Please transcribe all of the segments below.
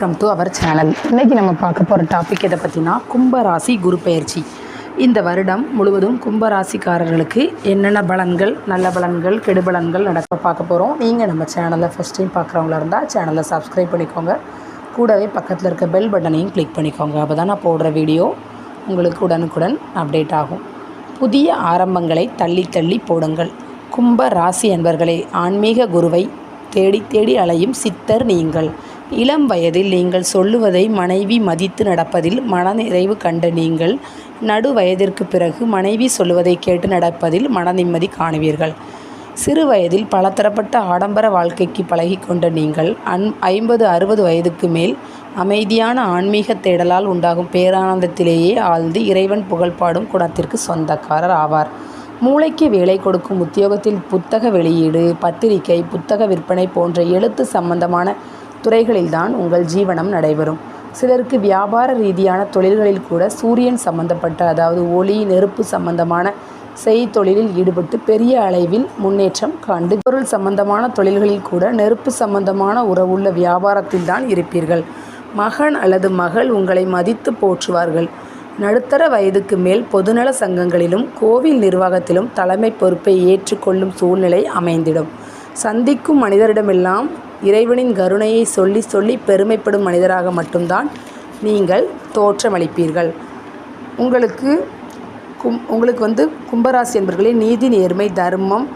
Welcome to our channel. இன்றைக்கி நம்ம பார்க்க போகிற டாபிக் எதை பற்றினா கும்பராசி குரு பெயர்ச்சி. இந்த வருடம் முழுவதும் கும்பராசிக்காரர்களுக்கு என்னென்ன பலன்கள், நல்ல பலன்கள், கெடுபலன்கள் நடக்க பார்க்க போகிறோம். நீங்கள் நம்ம சேனலை ஃபஸ்ட் டைம் பார்க்குறவங்களா இருந்தால் சேனலை சப்ஸ்கிரைப் பண்ணிக்கோங்க. கூடவே பக்கத்தில் இருக்க பெல் பட்டனையும் கிளிக் பண்ணிக்கோங்க. அப்போ தான் நான் போடுற வீடியோ உங்களுக்கு உடனுக்குடன் அப்டேட் ஆகும். புதிய ஆரம்பங்களை தள்ளி தள்ளி போடுங்கள். கும்ப ராசி என்பவர்களே, ஆன்மீக குருவை தேடி தேடி அலையும் சித்தர் நீங்கள். இளம் வயதில் நீங்கள் சொல்லுவதை மனைவி மதித்து நடப்பதில் மனநிறைவு கண்ட நீங்கள் நடு வயதிற்கு பிறகு மனைவி சொல்லுவதை கேட்டு நடப்பதில் மன நிம்மதி காணுவீர்கள். சிறு வயதில் பலதரப்பட்ட ஆடம்பர வாழ்க்கைக்கு பழகி கொண்ட நீங்கள் 50-60 வயதுக்கு மேல் அமைதியான ஆன்மீக தேடலால் உண்டாகும் பேரானந்தத்திலேயே ஆழ்ந்து இறைவன் புகழ்பாடும் குணத்திற்கு சொந்தக்காரர் ஆவார். மூளைக்கு வேலை கொடுக்கும் உத்தியோகத்தில் புத்தக வெளியீடு, பத்திரிகை, புத்தக விற்பனை போன்ற எழுத்து சம்பந்தமான துறைகளில்தான் உங்கள் ஜீவனம் நடைபெறும். சிலருக்கு வியாபார ரீதியான தொழில்களில் கூட சூரியன் சம்பந்தப்பட்ட, அதாவது ஒளி நெருப்பு சம்பந்தமான செய்தொழிலில் ஈடுபட்டு பெரிய அளவில் முன்னேற்றம் காண்டு, பொருள் சம்பந்தமான தொழில்களில் கூட நெருப்பு சம்பந்தமான உறவுள்ள வியாபாரத்தில் தான் இருப்பீர்கள். மகன் அல்லது மகள் உங்களை மதித்து போற்றுவார்கள். நடுத்தர வயதுக்கு மேல் பொதுநல சங்கங்களிலும் கோவில் நிர்வாகத்திலும் தலைமை பொறுப்பை ஏற்றுக்கொள்ளும் சூழ்நிலை அமைந்திடும். சந்திக்கும் மனிதரிடமெல்லாம் இறைவனின் கருணையை சொல்லி சொல்லி பெருமைப்படும் மனிதராக மட்டும்தான் நீங்கள் தோற்றமளிப்பீர்கள். உங்களுக்கு கும்பராசி என்பவர்களே, நீதி, நேர்மை, தர்மம்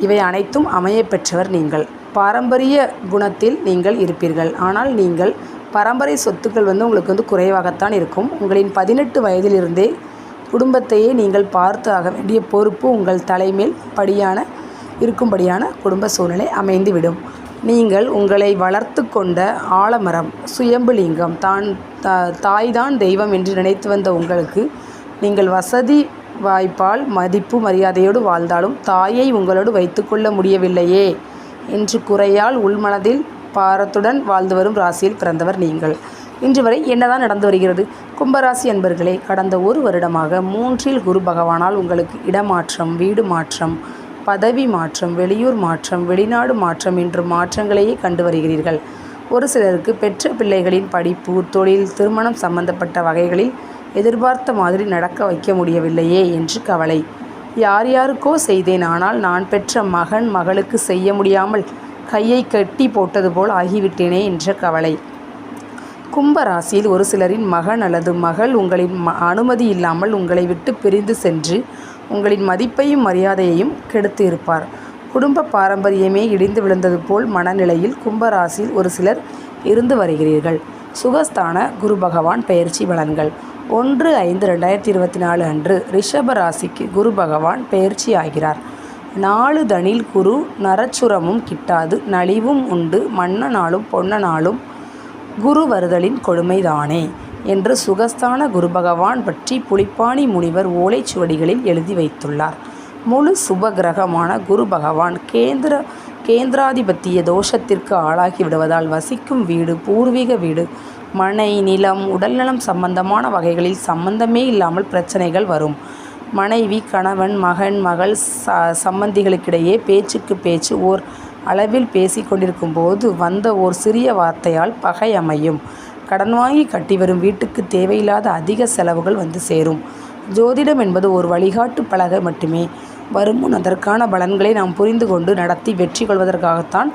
இவை அனைத்தும் அமைய பெற்றவர் நீங்கள். பாரம்பரிய குணத்தில் நீங்கள் இருப்பீர்கள். ஆனால் நீங்கள் பரம்பரை சொத்துக்கள் உங்களுக்கு குறைவாகத்தான் இருக்கும். உங்களின் 18 வயதிலிருந்தே குடும்பத்தையே நீங்கள் பார்த்து ஆக வேண்டிய பொறுப்பு உங்கள் தலைமேல் இருக்கும்படியான குடும்ப சூழ்நிலை அமைந்துவிடும். நீங்கள் உங்களை வளர்த்து கொண்ட ஆலமரம், சுயம்புலிங்கம், தாய்தான் தெய்வம் என்று நினைத்து வந்த உங்களுக்கு நீங்கள் வசதி வாய்ப்பால் மதிப்பு மரியாதையோடு வாழ்ந்தாலும் தாயை உங்களோடு வைத்துக்கொள்ள முடியவில்லையே என்று குறையால் உள்மனதில் பாரத்துடன் வாழ்ந்து வரும் ராசியில் பிறந்தவர் நீங்கள். இன்று வரை என்னதான் நடந்து வருகிறது? கும்பராசி என்பர்களே, கடந்த ஒரு வருடமாக 3ல் குரு பகவானால் உங்களுக்கு இடமாற்றம், வீடு மாற்றம், பதவி மாற்றம், வெளியூர் மாற்றம், வெளிநாடு மாற்றம் என்று மாற்றங்களையே கண்டு வருகிறீர்கள். ஒரு சிலருக்கு பெற்ற பிள்ளைகளின் படிப்பு, தொழில், திருமணம் சம்பந்தப்பட்ட வகைகளில் எதிர்பார்த்த மாதிரி நடக்க வைக்க முடியவில்லையே என்று கவலை. யார் யாருக்கோ செய்தேன், ஆனால் நான் பெற்ற மகன் மகளுக்கு செய்ய முடியாமல் கையை கட்டி போட்டது போல் ஆகிவிட்டேனே என்ற கவலை. கும்பராசியில் ஒரு சிலரின் மகன் அல்லது மகள் உங்களின் அனுமதி இல்லாமல் உங்களை விட்டு பிரிந்து சென்று உங்களின் மதிப்பையும் மரியாதையையும் கெடுத்து இருப்பார். குடும்ப பாரம்பரியமே இடிந்து விழுந்தது போல் மனநிலையில் கும்பராசியில் ஒரு சிலர் இருந்து வருகிறீர்கள். சுகஸ்தான குரு பகவான் பெயர்ச்சி பலன்கள். 1/5/2024 அன்று ரிஷப ராசிக்கு குரு பகவான் பெயர்ச்சி ஆகிறார். 4 தனில் குரு நரச்சுரமும் கிட்டாது, நலிவும் உண்டு, மன்ன நாளும் பொன்ன நாளும் குரு வருதலின் கொடுமைதானே என்று சுகஸ்தான குரு பகவான் பற்றி புலிப்பாணி முனிவர் ஓலைச்சுவடிகளில் எழுதி வைத்துள்ளார். முழு சுப கிரகமான குரு பகவான் கேந்திராதிபத்திய தோஷத்திற்கு ஆளாகி விடுவதால் வசிக்கும் வீடு, பூர்வீக வீடு, மனை, நிலம், உடல்நலம் சம்பந்தமான வகைகளில் சம்பந்தமே இல்லாமல் பிரச்சனைகள் வரும். மனைவி, கணவன், மகன், மகள் சம்பந்திகளுக்கிடையே பேச்சுக்கு பேச்சு ஓர் அளவில் பேசி கொண்டிருக்கும் போது வந்த ஓர் சிறிய வார்த்தையால் பகை அமையும். கடன் வாங்கி கட்டி வரும் வீட்டுக்கு தேவையில்லாத அதிக செலவுகள் வந்து சேரும். ஜோதிடம் என்பது ஒரு வழிகாட்டு பலகை மட்டுமே. வரும் முன் அதற்கான பலன்களை நாம் புரிந்து கொண்டு நடத்தி வெற்றி கொள்வதற்காகத்தான்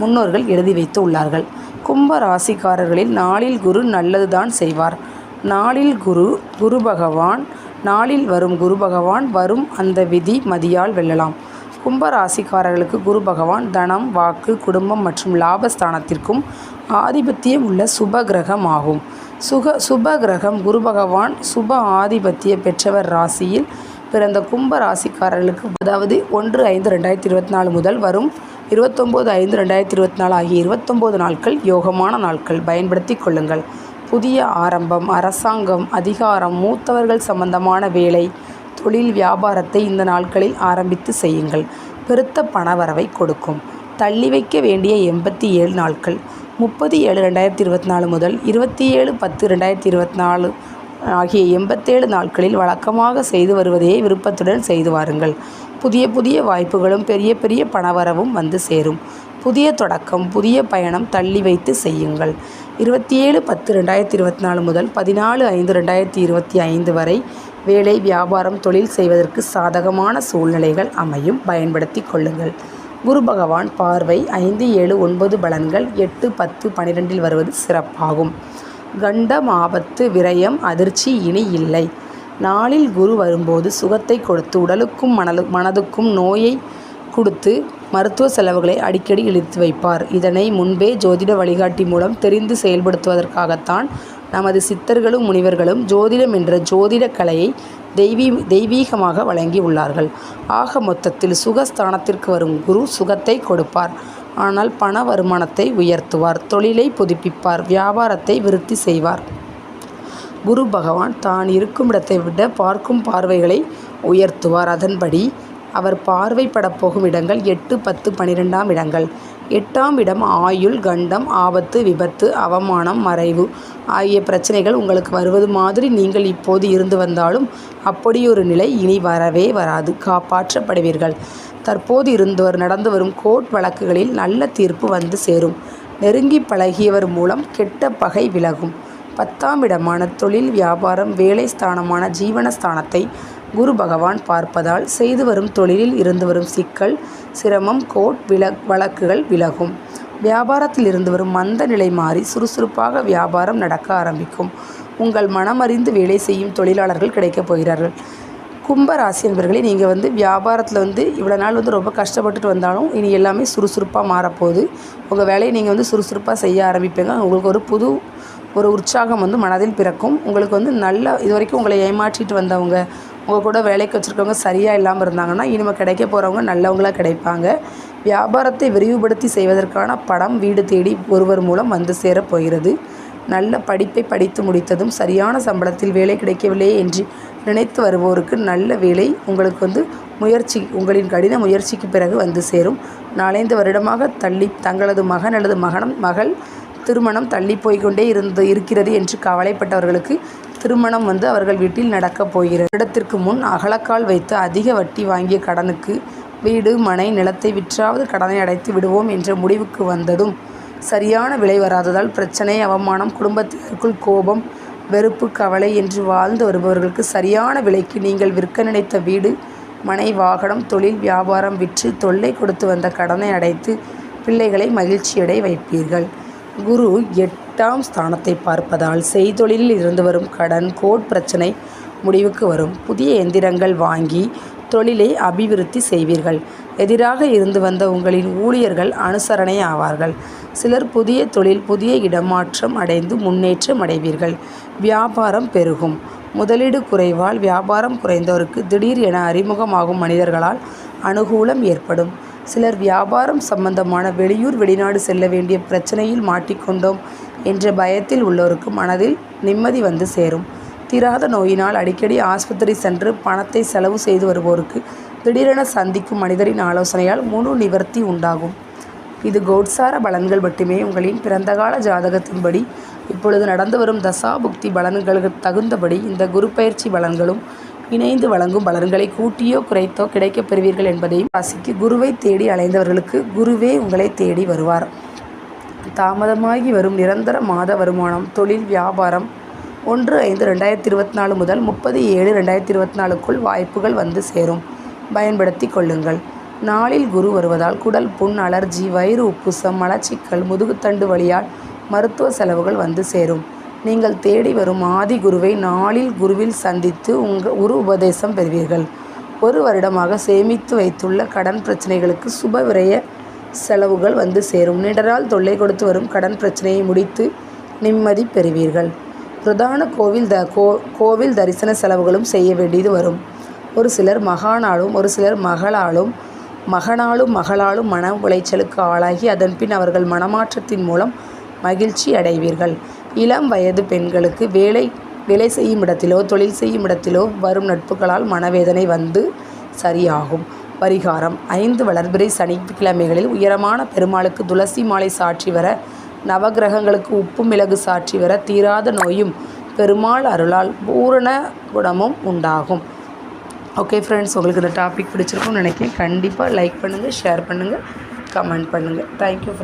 முன்னோர்கள் எழுதி வைத்து உள்ளார்கள். கும்ப ராசிக்காரர்களில் நாளில் குரு நல்லதுதான் செய்வார். நாளில் வரும் குரு பகவான் வரும் அந்த விதி மதியால் வெல்லலாம். கும்ப ராசிக்காரர்களுக்கு குரு பகவான் தனம், வாக்கு, குடும்பம் மற்றும் லாபஸ்தானத்திற்கும் ஆதிபத்தியம் உள்ள சுப கிரகம் ஆகும். சுப கிரகம் குரு பகவான் சுப ஆதிபத்திய பெற்றவர் ராசியில் பிறந்த கும்ப ராசிக்காரர்களுக்கு, அதாவது 1/5/2024 முதல் வரும் 29/5/2024 ஆகிய 29 நாட்கள் யோகமான நாட்கள். பயன்படுத்தி கொள்ளுங்கள். புதிய ஆரம்பம், அரசாங்கம், அதிகாரம், மூத்தவர்கள் சம்பந்தமான வேலை, தொழில், வியாபாரத்தை இந்த நாட்களில் ஆரம்பித்து செய்யுங்கள். பெருத்த பணவரவை கொடுக்கும். தள்ளி வைக்க வேண்டிய 87 நாட்கள் 30/7/2024 முதல் 27/10/2024 ஆகிய 87 நாட்களில் வழக்கமாக செய்து வருவதையே விருப்பத்துடன் செய்து வாருங்கள். புதிய புதிய வாய்ப்புகளும் பெரிய பெரிய பணவரவும் வந்து சேரும். புதிய தொடக்கம், புதிய பயணம் தள்ளி வைத்து செய்யுங்கள். 27/10/2024 முதல் 14/5/2025 வரை வேலை, வியாபாரம், தொழில் செய்வதற்கு சாதகமான சூழ்நிலைகள் அமையும். பயன்படுத்தி கொள்ளுங்கள். குரு பகவான் பார்வை 5, 7, 9 பலன்கள் 8, 10, 12 வருவது சிறப்பாகும். கண்டம், ஆபத்து, விரயம், அதிர்ச்சி இனி இல்லை. நாளில் குரு வரும்போது சுகத்தை கொடுத்து உடலுக்கும் மனதுக்கும் நோயை கொடுத்து மருத்துவ செலவுகளை அடிக்கடி இழுத்து வைப்பார். இதனை முன்பே ஜோதிட வழிகாட்டி மூலம் தெரிந்து செயல்படுத்துவதற்காகத்தான் நமது சித்தர்களும் முனிவர்களும் ஜோதிடம் என்ற ஜோதிட கலையை தெய்வீகமாக வழங்கி உள்ளார்கள். ஆக மொத்தத்தில் சுகஸ்தானத்திற்கு வரும் குரு சுகத்தை கொடுப்பார். ஆனால் பண வருமானத்தை உயர்த்துவார், தொழிலை புதுப்பிப்பார், வியாபாரத்தை விருத்தி செய்வார். குரு பகவான் தான் இருக்கும் இடத்தை விட பார்க்கும் பார்வைகளை உயர்த்துவார். அதன்படி அவர் பார்வைப்படப் போகும் இடங்கள் 8, 10, 12ஆம் இடங்கள். 8ஆம் இடம் ஆயுள், கண்டம், ஆபத்து, விபத்து, அவமானம், மறைவு ஆகிய பிரச்சனைகள் உங்களுக்கு வருவது மாதிரி நீங்கள் இப்போது இருந்து வந்தாலும் அப்படியொரு நிலை இனி வரவே வராது. காப்பாற்றப்படுவீர்கள். தற்போது நடந்து வரும் கோர்ட் வழக்குகளில் நல்ல தீர்ப்பு வந்து சேரும். நெருங்கி பழகியவர் மூலம் கெட்ட பகை விலகும். 10ஆம் இடமான தொழில், வியாபாரம், வேலை ஸ்தானமான ஜீவனஸ்தானத்தை குரு பகவான் பார்ப்பதால் செய்து வரும் தொழிலில் இருந்து வரும் சிக்கல், சிரமம், கோர்ட் வழக்குகள் விலகும். வியாபாரத்தில் இருந்து வரும் மந்த நிலை மாறி சுறுசுறுப்பாக வியாபாரம் நடக்க ஆரம்பிக்கும். உங்கள் மனமறிந்து வேலை செய்யும் தொழிலாளர்கள் கிடைக்கப் போகிறார்கள். கும்பராசி என்பவர்களே, நீங்கள் வியாபாரத்தில் இவ்வளோ நாள் ரொம்ப கஷ்டப்பட்டுட்டு வந்தாலும் இனி எல்லாமே சுறுசுறுப்பாக மாறப்போகுது. உங்கள் வேலையை நீங்கள் சுறுசுறுப்பாக செய்ய ஆரம்பிப்பீங்க. உங்களுக்கு ஒரு உற்சாகம் மனதில் பிறக்கும். உங்களுக்கு நல்ல இது வரைக்கும் உங்களை ஏமாற்றிட்டு வந்தவங்க, உங்கள் கூட வேலைக்கு வச்சுருக்கவங்க சரியாக இல்லாமல் இருந்தாங்கன்னா இனிமேல் கிடைக்க போகிறவங்க நல்லவங்களாக கிடைப்பாங்க. வியாபாரத்தை விரிவுபடுத்தி செய்வதற்கான பணம் வீடு தேடி ஒருவர் மூலம் வந்து சேரப்போகிறது. நல்ல படிப்பை படித்து முடித்ததும் சரியான சம்பளத்தில் வேலை கிடைக்கவில்லையே என்று நினைத்து வருவோருக்கு நல்ல வேலை உங்களுக்கு உங்களின் கடின முயற்சிக்கு பிறகு வந்து சேரும். 4-5 வருடமாக தங்களது மகன் அல்லது மகள் திருமணம் தள்ளி போய்கொண்டே இருக்கிறது என்று கவலைப்பட்டவர்களுக்கு திருமணம் அவர்கள் வீட்டில் நடக்கப் போகிறது. இடத்திற்கு முன் அகலக்கால் வைத்து அதிக வட்டி வாங்கிய கடனுக்கு வீடு, மனை, நிலத்தை விற்றாவது கடனை அடைத்து விடுவோம் என்ற முடிவுக்கு வந்ததும் சரியான விலை வராததால் பிரச்சனை, அவமானம், குடும்பத்தினருக்குள் கோபம், வெறுப்பு, கவலை என்று வாழ்ந்து வருபவர்களுக்கு சரியான விலைக்கு நீங்கள் விற்க நினைத்த வீடு, மனை, வாகனம், தொழில், வியாபாரம் விற்று தொல்லை கொடுத்து வந்த கடனை அடைத்து பிள்ளைகளை மகிழ்ச்சியடை வைப்பீர்கள். குரு 8ஆம் ஸ்தானத்தை பார்ப்பதால் செய்தொழிலில் இருந்து வரும் கடன், கோர்ட் பிரச்சனை முடிவுக்கு வரும். புதிய எந்திரங்கள் வாங்கி தொழிலை அபிவிருத்தி செய்வீர்கள். எதிராக இருந்து வந்த உங்களின் ஊழியர்கள் அனுசரணை ஆவார்கள். சிலர் புதிய தொழில், புதிய இடமாற்றம் அடைந்து முன்னேற்றம் அடைவீர்கள். வியாபாரம் பெருகும். முதலீடு குறைவால் வியாபாரம் குறைந்தோருக்கு திடீர் என அறிமுகமாகும் மனிதர்களால் அனுகூலம் ஏற்படும். சிலர் வியாபாரம் சம்பந்தமான வெளியூர், வெளிநாடு செல்ல வேண்டிய பிரச்சனையில் மாட்டிக்கொண்டோம் என்ற பயத்தில் உள்ளோருக்கு மனதில் நிம்மதி வந்து சேரும். தீராத நோயினால் அடிக்கடி ஆஸ்பத்திரி சென்று பணத்தை செலவு செய்து வருவோருக்கு திடீரென சந்திக்கும் மனிதரின் ஆலோசனையால் முழு நிவர்த்தி உண்டாகும். இது கோட்சார பலன்கள் மட்டுமே. உங்களின் பிறந்தகால ஜாதகத்தின்படி இப்பொழுது நடந்து வரும் தசாபுக்தி பலன்களுக்கு தகுந்தபடி இந்த குரு பயிற்சி பலன்களும் இணைந்து வழங்கும் பலன்களை கூட்டியோ குறைத்தோ கிடைக்கப் பெறுவீர்கள் என்பதையும் ராசிக்கு குருவை தேடி அலைந்தவர்களுக்கு குருவே உங்களை தேடி வருவார். தாமதமாகி வரும் நிரந்தர மாத வருமானம், தொழில், வியாபாரம் 1/5/2024 முதல் 30/7/2024க்குள் வாய்ப்புகள் வந்து சேரும். பயன்படுத்தி கொள்ளுங்கள். நாளில் குரு வருவதால் குடல் புண், அலர்ஜி, வயிறு உப்புசம், மலச்சிக்கல், முதுகுத்தண்டு வலியால் மருத்துவ செலவுகள் வந்து சேரும். நீங்கள் தேடி வரும் ஆதி குருவை நாளில் குருவில் சந்தித்து குரு உபதேசம் பெறுவீர்கள். 1 வருடமாக சேமித்து வைத்துள்ள கடன் பிரச்சனைகளுக்கு சுப விரய செலவுகள் வந்து சேரும். நீண்ட தொல்லை கொடுத்து வரும் கடன் பிரச்சனையை முடித்து நிம்மதி பெறுவீர்கள். பிரதான கோவில் தரிசன செலவுகளும் செய்ய வேண்டியது வரும். ஒரு சிலர் மகானாலும் ஒரு சிலர் மகளாலும் மன உளைச்சலுக்கு ஆளாகி அதன்பின் அவர்கள் மனமாற்றத்தின் மூலம் மகிழ்ச்சி அடைவீர்கள். இளம் வயது பெண்களுக்கு வேலை செய்யும் இடத்திலோ தொழில் செய்யும் இடத்திலோ வரும் நட்புகளால் மனவேதனை வந்து சரியாகும். பரிகாரம்: 5 வளர்பிறை சனிக்கிழமைகளில் உயரமான பெருமாளுக்கு துளசி மாலை சாற்றி வர, நவகிரகங்களுக்கு உப்பு மிளகு சாற்றி வர தீராத நோயும் பெருமாள் அருளால் பூரண குணமும் உண்டாகும். ஓகே ஃப்ரெண்ட்ஸ், உங்களுக்கு இந்த டாபிக் பிடிச்சிருக்கும்னு நினைக்கிறேன். கண்டிப்பாக லைக் பண்ணுங்கள், ஷேர் பண்ணுங்கள். கமெண்ட் பண்ணுங்கள். தேங்க்யூ.